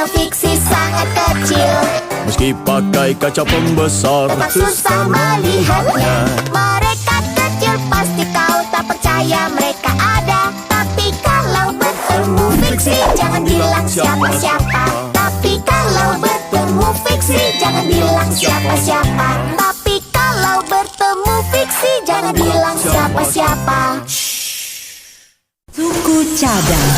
fiksi sangat kecil. Meski pakai kaca pembesar, tetap susah melihatnya. Mereka kecil pasti kau tak percaya mereka ada. Tapi kalau bertemu fiksi jangan bilang siapa-siapa. Tapi kalau bertemu fiksi jangan bilang siapa-siapa. Tapi kalau bertemu fiksi jangan bilang siapa-siapa. Suku cadang.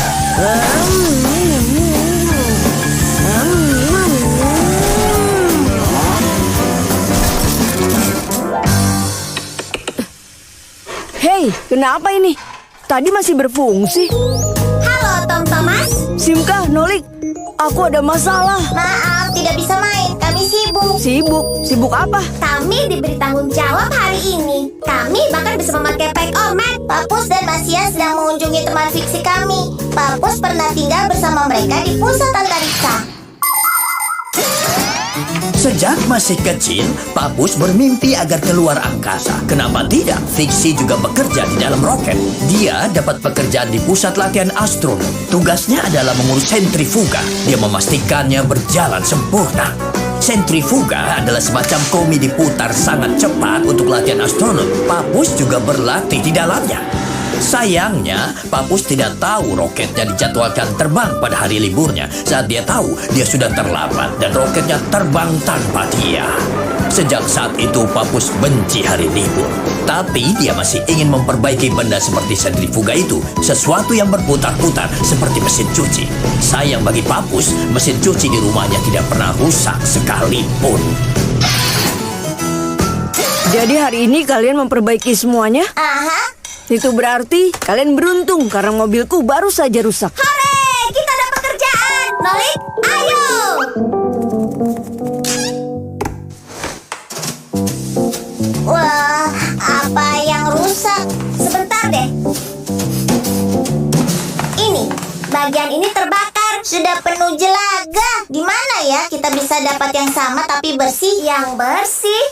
Hei, kenapa ini? Tadi masih berfungsi. Halo Tom Thomas. Simka, Nolik, aku ada masalah. Maaf, tidak bisa main. Kami sibuk. Sibuk? Sibuk apa? Kami diberi tanggung jawab hari ini. Kami bahkan bisa memakai pek omet. Papus dan Masia sedang mengunjungi teman fiksi kami. Papus pernah tinggal bersama mereka di pusat antariksa. Sejak masih kecil, Papus bermimpi agar keluar angkasa. Kenapa tidak? Fiksi juga bekerja di dalam roket. Dia dapat pekerjaan di pusat latihan astronom. Tugasnya adalah mengurus sentrifuga. Dia memastikannya berjalan sempurna. Sentrifuga adalah semacam komedi putar sangat cepat untuk latihan astronom. Papus juga berlatih di dalamnya. Sayangnya, Papus tidak tahu roketnya dijadwalkan terbang pada hari liburnya. Saat dia tahu, dia sudah terlambat dan roketnya terbang tanpa dia. Sejak saat itu, Papus benci hari libur. Tapi dia masih ingin memperbaiki benda seperti sentrifuga itu. Sesuatu yang berputar-putar seperti mesin cuci. Sayang bagi Papus, mesin cuci di rumahnya tidak pernah rusak sekalipun. Jadi hari ini kalian memperbaiki semuanya? Aha. Itu berarti kalian beruntung karena mobilku baru saja rusak. Hore, kita ada pekerjaan. Nolik, ayo. Wah, apa yang rusak? Sebentar deh. Ini, bagian ini terbakar. Sudah penuh jelaga. Gimana ya kita bisa dapat yang sama tapi bersih? Yang bersih?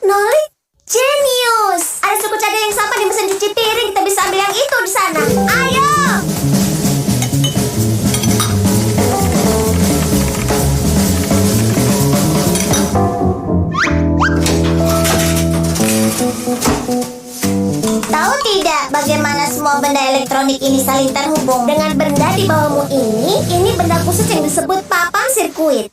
Nolik, jenius. Ada suku cadang yang sama di mesin cuci piring. Kita bisa ambil yang itu di sana. Ayo. Tahu tidak bagaimana semua benda elektronik ini saling terhubung? Dengan benda di bawahmu ini benda khusus yang disebut papan sirkuit.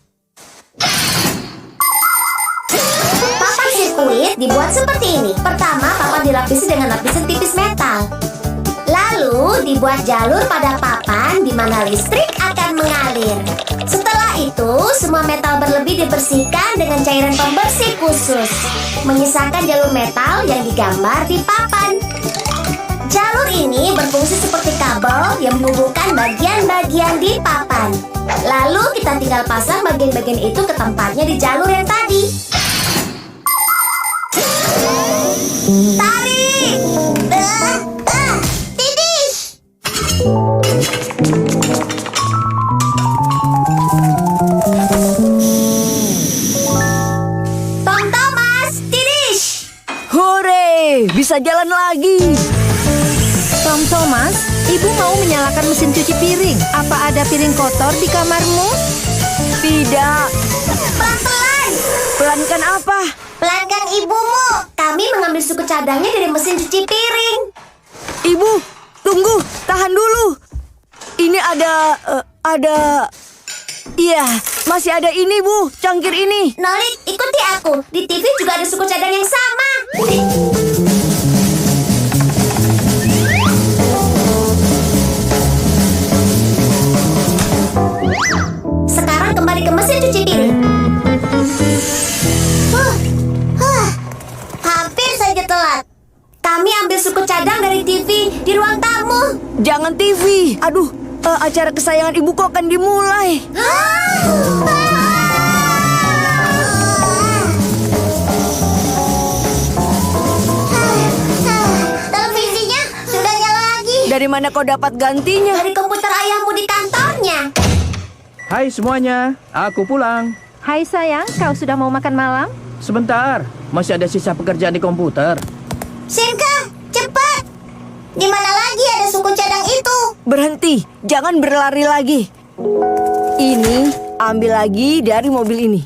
Papan sirkuit dibuat seperti ini. Pertama, papan dilapisi dengan lapisan tipis metal. Lalu dibuat jalur pada papan di mana listrik akan mengalir. Setelah itu, semua metal berlebih dibersihkan dengan cairan pembersih khusus, menyisakan jalur metal yang digambar di papan. Jalur ini berfungsi seperti kabel yang menghubungkan bagian-bagian di papan. Lalu kita tinggal pasang bagian-bagian itu ke tempatnya di jalur yang tadi. Tarik! Tidih! Tom Thomas, tidih! Hore, bisa jalan lagi. Tom Thomas, ibu mau menyalakan mesin cuci piring. Apa ada piring kotor di kamarmu? Tidak. Pelan-pelan! Pelankan apa? Pelanggan ibumu. Kami mengambil suku cadangnya dari mesin cuci piring. Ibu, tunggu, tahan dulu. Ini ada... Iya, masih ada ini, Bu, cangkir ini. Nolik, ikuti aku. Di TV juga ada suku cadang yang sama. Sekarang kembali ke mesin cuci piring. Hampir saja telat. Kami ambil suku cadang dari TV di ruang tamu. Jangan TV. Aduh, acara kesayangan ibu kok akan dimulai. Televisinya sudah nyala lagi. Dari mana kau dapat gantinya? Dari komputer ayahmu di kantornya. Hai semuanya, aku pulang. Hai sayang, kau sudah mau makan malam? Sebentar, masih ada sisa pekerjaan di komputer. Simka, cepat. Di mana lagi ada suku cadang itu? Berhenti, jangan berlari lagi. Ini ambil lagi dari mobil ini.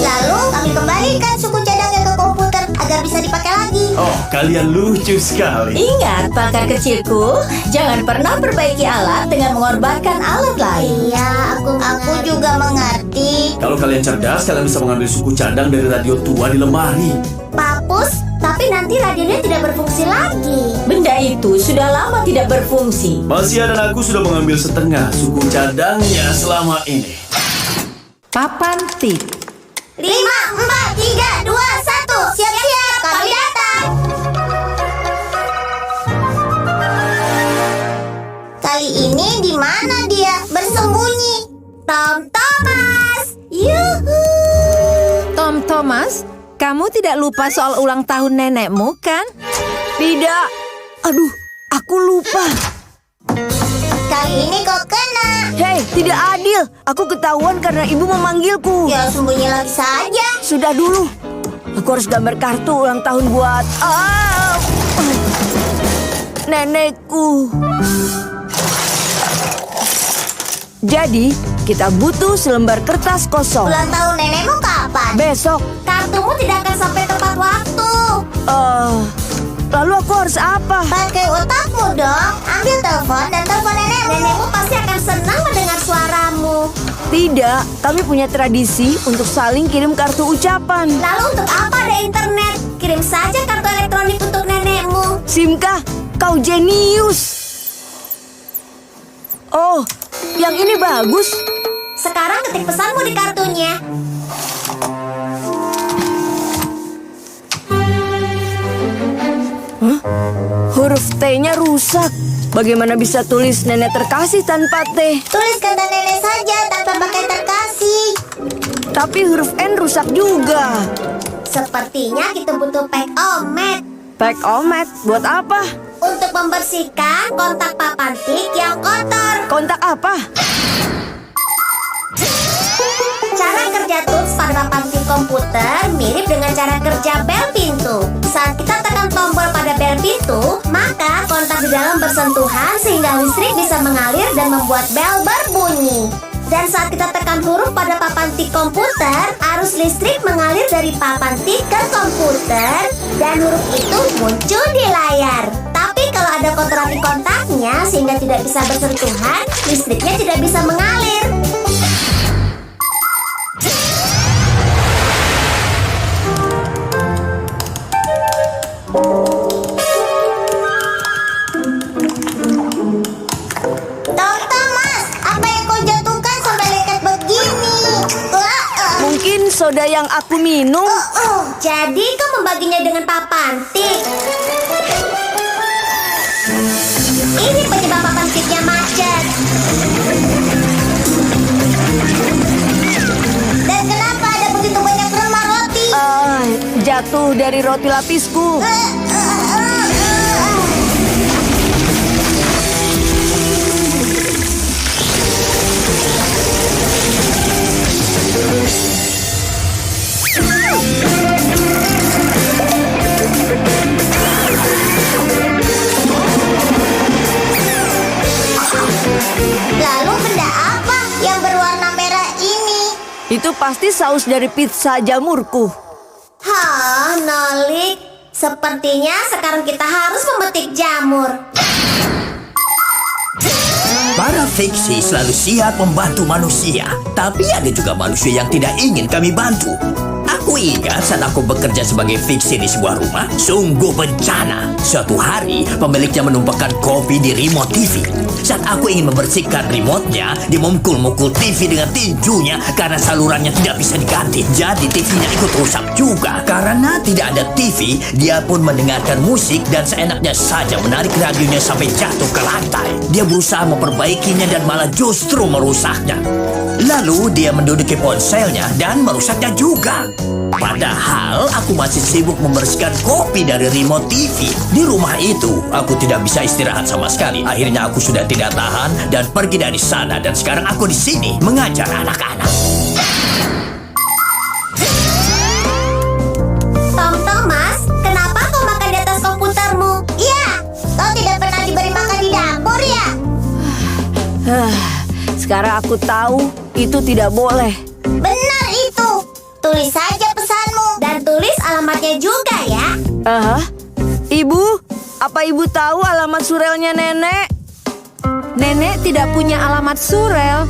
Lalu kami kembalikan suku cadangnya ke komputer agar bisa dipakai lagi. Oh, kalian lucu sekali. Ingat, pakar kecilku, jangan pernah perbaiki alat dengan mengorbankan alat lain. Iya, aku juga mengerti. Kalau kalian cerdas, kalian bisa mengambil suku cadang dari radio tua di lemari. Papus, tapi nanti radionya tidak berfungsi lagi. Benda itu sudah lama tidak berfungsi. Masia dan aku sudah mengambil setengah suku cadangnya selama ini. Papan tik. 5, 4, 3, 2, 1. Siap-siap, kami datang. Kali ini di mana dia bersembunyi? Tom Thomas. Yuhu. Tom Thomas, kamu tidak lupa soal ulang tahun nenekmu, kan? Tidak. Aduh, aku lupa. Kali ini kau kena. Hei, tidak adil. Aku ketahuan karena ibu memanggilku. Ya sembunyi lagi saja. Sudah dulu. Aku harus gambar kartu ulang tahun buat nenekku. Jadi, kita butuh selembar kertas kosong. Ulang tahun nenekmu kapan? Besok. Kartumu tidak akan sampai tepat waktu. Lalu aku harus apa? Pakai otakmu dong. Ambil telepon dan telepon nenekmu. Nenekmu pasti akan senang mendengar suaramu. Tidak, kami punya tradisi untuk saling kirim kartu ucapan. Lalu untuk apa ada internet? Kirim saja kartu elektronik untuk nenekmu. Simka, kau jenius. Oh, yang ini bagus. Sekarang ketik pesanmu di kartunya. Huruf T-nya rusak. Bagaimana bisa tulis nenek terkasih tanpa T? Tulis kata nenek saja tanpa pakai terkasih. Tapi huruf N rusak juga. Sepertinya kita butuh pack omet Pack omet, buat apa? untuk membersihkan kontak papan tik yang kotor. Kontak apa? Cara kerja tools pada papan tik komputer mirip dengan cara kerja bel pintu. Saat kita tekan tombol pada bel pintu, maka kontak di dalam bersentuhan sehingga listrik bisa mengalir dan membuat bel berbunyi. Dan saat kita tekan huruf pada papan tik komputer, arus listrik mengalir dari papan tik ke komputer dan huruf itu muncul di layar. Tapi kalau ada kotoran di kontaknya sehingga tidak bisa bersentuhan, listriknya tidak bisa mengalir. Tom Thomas, apa yang kau jatuhkan sampai lengket begini? Mungkin soda yang aku minum. Jadi kau membaginya dengan papan tik. Ini penyebab papan tiknya macet. Dan kenapa ada begitu banyak remah roti? Jatuh dari roti lapisku. Lalu benda apa yang berwarna merah ini? Itu pasti saus dari pizza jamurku. Hah, Nolik. Sepertinya sekarang kita harus memetik jamur. Para fiksi selalu siap membantu manusia, tapi ada juga manusia yang tidak ingin kami bantu. Aku ingat saat aku bekerja sebagai fiksi di sebuah rumah, sungguh bencana. Suatu hari, pemiliknya menumpahkan kopi di remote TV. Saat aku ingin membersihkan remote-nya, dia memukul-mukul TV dengan tinjunya karena salurannya tidak bisa diganti. Jadi TV-nya ikut rusak juga. Karena tidak ada TV, dia pun mendengarkan musik dan seenaknya saja menarik radionya sampai jatuh ke lantai. Dia berusaha memperbaikinya dan malah justru merusaknya. Lalu dia menduduki ponselnya dan merusaknya juga. Padahal aku masih sibuk membersihkan kopi dari remote TV. Di rumah itu, aku tidak bisa istirahat sama sekali. Akhirnya aku sudah tidak tahan dan pergi dari sana. Dan sekarang aku di sini mengajar anak-anak. Tom Thomas, kenapa kau makan di atas komputermu? Iya, kau tidak pernah diberi makan di dapur ya? Sekarang aku tahu itu tidak boleh. Benar itu. Tulis saja pesanmu. Dan tulis alamatnya juga ya. Aha. Ibu, apa ibu tahu alamat surelnya nenek? Nenek tidak punya alamat surel.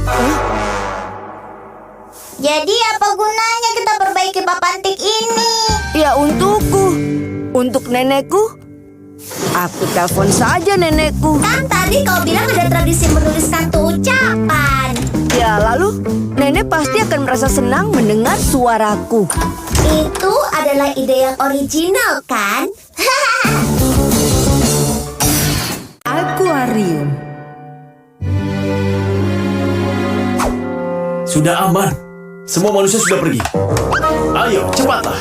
Jadi apa gunanya kita perbaiki papan tik ini? Ya untukku. Untuk nenekku. Aku telepon saja nenekku. Kan tadi kau bilang ada tradisi menuliskan tuh ucapan. Ya lalu, nenek pasti akan merasa senang mendengar suaraku. Itu adalah ide yang original kan? Akuarium. Sudah aman. Semua manusia sudah pergi. Ayo, cepatlah.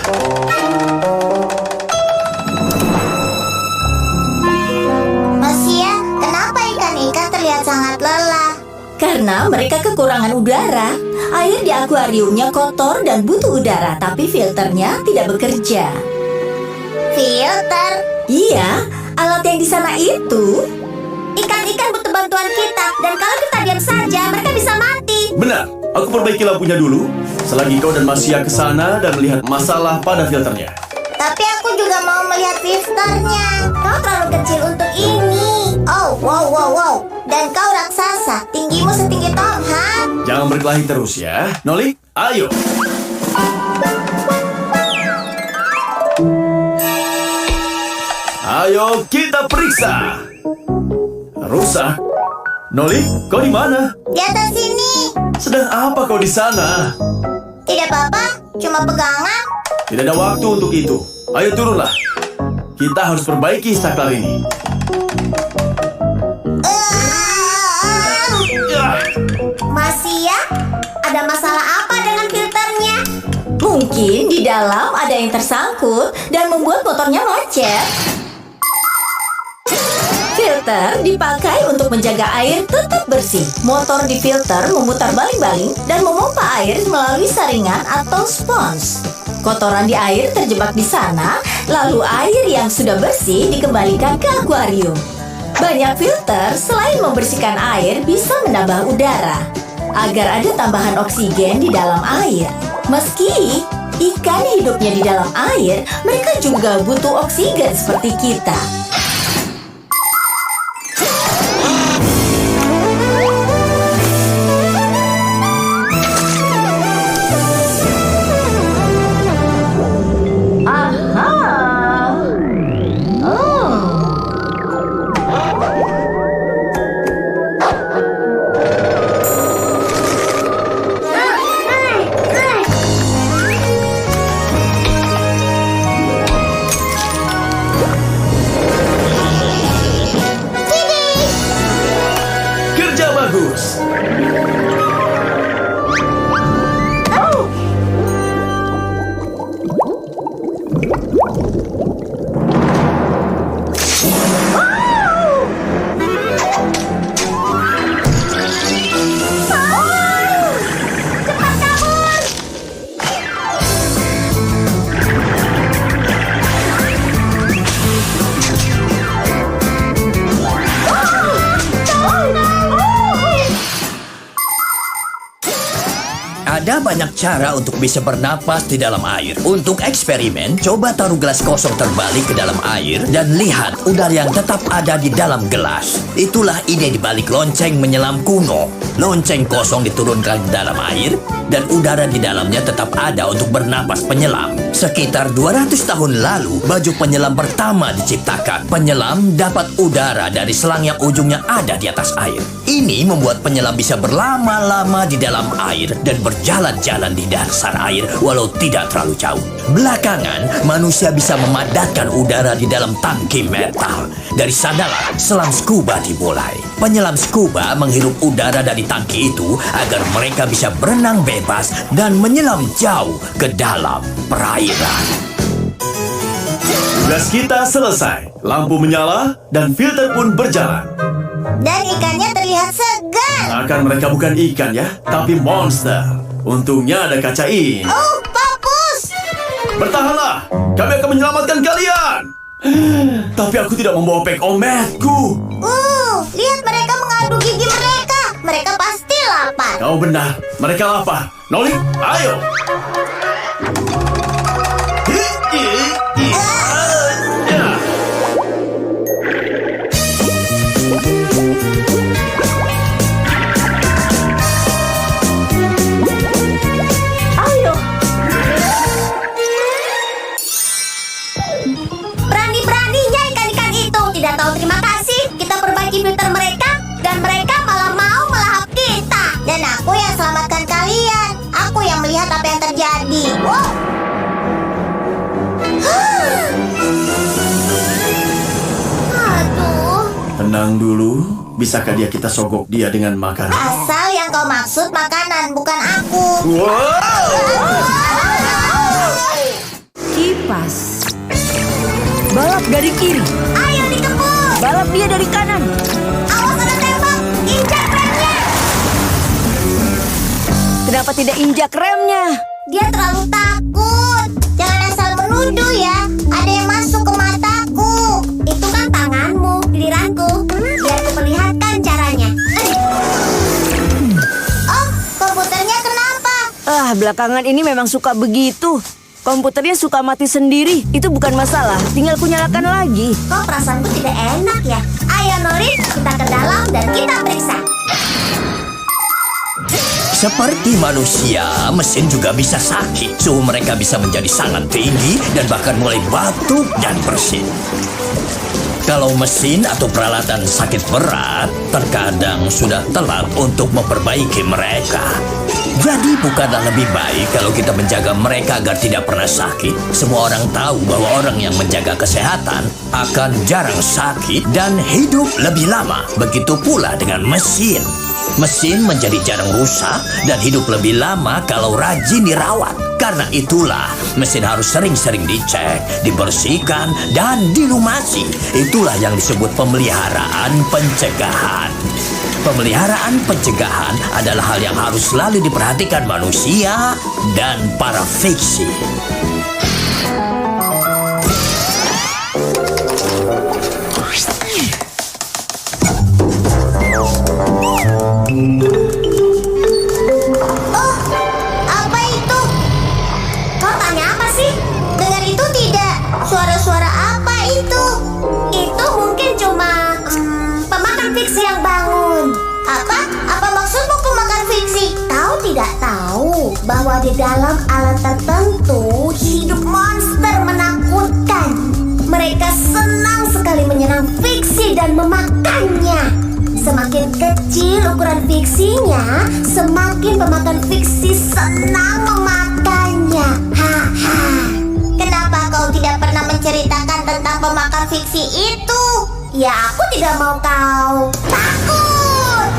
Masia, kenapa ikan-ikan terlihat sangat lelah? Karena mereka kekurangan udara. Air di akuariumnya kotor dan butuh udara, tapi filternya tidak bekerja. Filter? Iya, alat yang di sana itu. Ikan-ikan butuh bantuan kita. Dan kalau kita diam saja, mereka bisa mati. Benar. Aku perbaiki lampunya dulu. Selagi kau dan Masia ke sana dan melihat masalah pada filternya. Tapi aku juga mau melihat filternya. Kau terlalu kecil untuk ini. Oh, wow. Dan kau raksasa. Tinggimu setinggi Tom Hanks. Jangan berkelahi terus ya. Nolik, ayo. Ayo kita periksa. Rusak. Nolik, kau di mana? Di atas sini. Sedang apa kau di sana? Tidak apa-apa, cuma pegangan. Tidak ada waktu untuk itu. Ayo turunlah. Kita harus perbaiki staklar ini. Masia, ada masalah apa dengan filternya? Mungkin di dalam ada yang tersangkut dan membuat motornya macet. Filter dipakai untuk menjaga air tetap bersih. Motor di filter memutar baling-baling dan memompa air melalui saringan atau spons. Kotoran di air terjebak di sana, lalu air yang sudah bersih dikembalikan ke akuarium. Banyak filter selain membersihkan air bisa menambah udara agar ada tambahan oksigen di dalam air. Meski ikan hidupnya di dalam air, mereka juga butuh oksigen seperti kita. Kerja bagus. Ada banyak cara untuk bisa bernapas di dalam air. Untuk eksperimen, coba taruh gelas kosong terbalik ke dalam air dan lihat udara yang tetap ada di dalam gelas. Itulah ide di balik lonceng menyelam kuno. Lonceng kosong diturunkan ke dalam air dan udara di dalamnya tetap ada untuk bernapas penyelam. Sekitar 200 tahun lalu, baju penyelam pertama diciptakan. Penyelam dapat udara dari selang yang ujungnya ada di atas air. Ini membuat penyelam bisa berlama-lama di dalam air dan berjalan-jalan di dasar air walau tidak terlalu jauh. Belakangan, manusia bisa memadatkan udara di dalam tangki metal. Dari sanalah selam scuba dimulai. Penyelam scuba menghirup udara dari tangki itu agar mereka bisa berenang bebas dan menyelam jauh ke dalam perairan. Tugas kita selesai. Lampu menyala dan filter pun berjalan. Dan ikannya terlihat segar. Akan mereka bukan ikan ya, tapi monster. Untungnya ada kaca ini. Oh, papus! Bertahanlah, kami akan menyelamatkan kalian. Tapi aku tidak membawa pekometku. Lihat mereka mengadu gigi mereka. Mereka pasti lapar. Kau benar, mereka lapar. Noli, ayo. Ayo. Berani-beraninya ikan-ikan itu tidak tahu terima kasih. Kita perbaiki filter mereka dan mereka malah mau melahap kita. Dan aku yang selamatkan kalian. Aku yang melihat apa yang terjadi. Wow. Aduh. Tenang dulu. Bisakah kita sogok dia dengan makanan? Asal yang kau maksud makanan, bukan aku. Kipas. Balap dari kiri. Ayo dikepung. Balap dia dari kanan. Awas ada tembak. Injak remnya. Kenapa tidak injak remnya? Dia terlalu takut. Jangan asal menuduh ya. Ada yang masuk ke mataku. Itu kan tanganmu, giliranku. Biar kuperlihatkan caranya. Oh, komputernya kenapa? Belakangan ini memang suka begitu. Komputernya suka mati sendiri. Itu bukan masalah. Tinggal kunyalakan lagi. Kok perasaanku tidak enak ya? Ayo Nori, kita ke dalam dan kita periksa. Seperti manusia, mesin juga bisa sakit. Suhu mereka bisa menjadi sangat tinggi dan bahkan mulai batuk dan bersin. Kalau mesin atau peralatan sakit berat, terkadang sudah telat untuk memperbaiki mereka. Jadi bukanlah lebih baik kalau kita menjaga mereka agar tidak pernah sakit? Semua orang tahu bahwa orang yang menjaga kesehatan akan jarang sakit dan hidup lebih lama. Begitu pula dengan mesin. Mesin menjadi jarang rusak dan hidup lebih lama kalau rajin dirawat. Karena itulah mesin harus sering-sering dicek, dibersihkan, dan dilumasi. Itulah yang disebut pemeliharaan pencegahan. Pemeliharaan pencegahan adalah hal yang harus selalu diperhatikan manusia dan para fiksi. Oh, apa itu? Kau tanya apa sih? Dengar itu tidak? Suara-suara apa itu? Itu mungkin cuma pemakan fiksi yang bangun. Apa? Apa maksudmu pemakan fiksi? Kau tidak tahu bahwa di dalam alat tertentu hidup monster menakutkan. Mereka senang sekali menyerang fiksi dan memakannya. Semakin kecil ukuran fiksinya, semakin pemakan fiksi senang memakannya. Haha. Kenapa kau tidak pernah menceritakan tentang pemakan fiksi itu? Ya, aku tidak mau kau takut.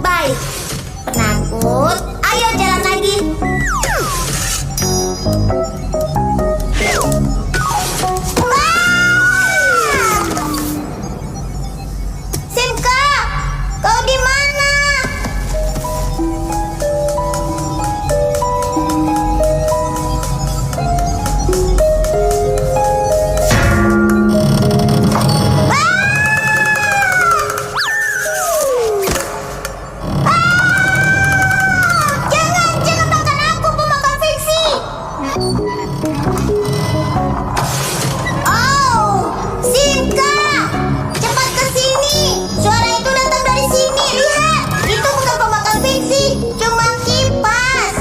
Baik, penakut. Ayo jalan lagi. Simka, kau di mana? Jangan makan aku, pemakan fiksi. Oh, Simka, cepat ke sini. Suara itu datang dari sini. Lihat, itu bukan pemakan fiksi, cuma kipas.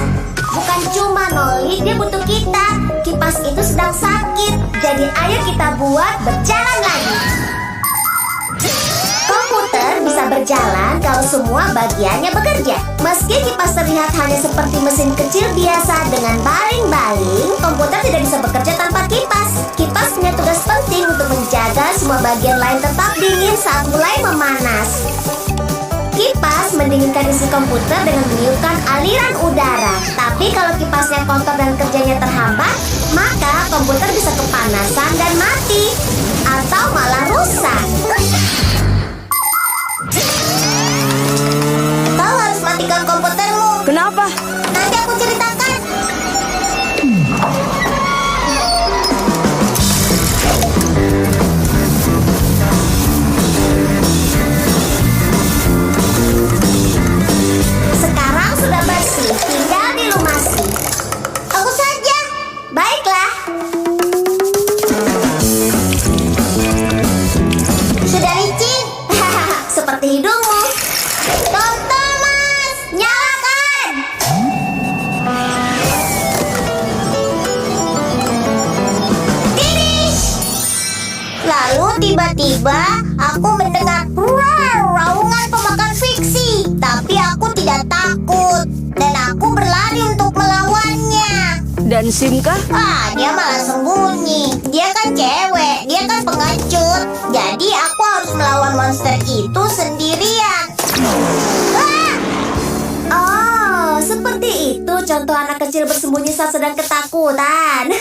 Bukan cuma Noli, dia butuh kita. Kipas itu sedang sakit, jadi ayo kita buat berjalan lagi. Komputer bisa berjalan kalau semua bagiannya bekerja. Meski kipas terlihat hanya seperti mesin kecil biasa dengan baling-baling, komputer tidak bisa bekerja tanpa kipas. Kipas punya tugas penting untuk menjaga semua bagian lain tetap dingin saat mulai memanas. Kipas mendinginkan isi komputer dengan meniupkan aliran udara. Tapi kalau kipasnya kotor dan kerjanya terhambat, maka komputer bisa kepanasan dan mati. Atau malah rusak. Kau harus matikan komputermu. Kenapa? Nanti aku ceritakan. Tiba-tiba aku mendengar raungan pemakan fiksi. Tapi aku tidak takut. Dan aku berlari untuk melawannya. Dan Simka? Dia malah sembunyi. Dia kan cewek, dia kan pengecut. Jadi aku harus melawan monster itu sendirian. Oh, seperti itu contoh anak kecil bersembunyi saat sedang ketakutan.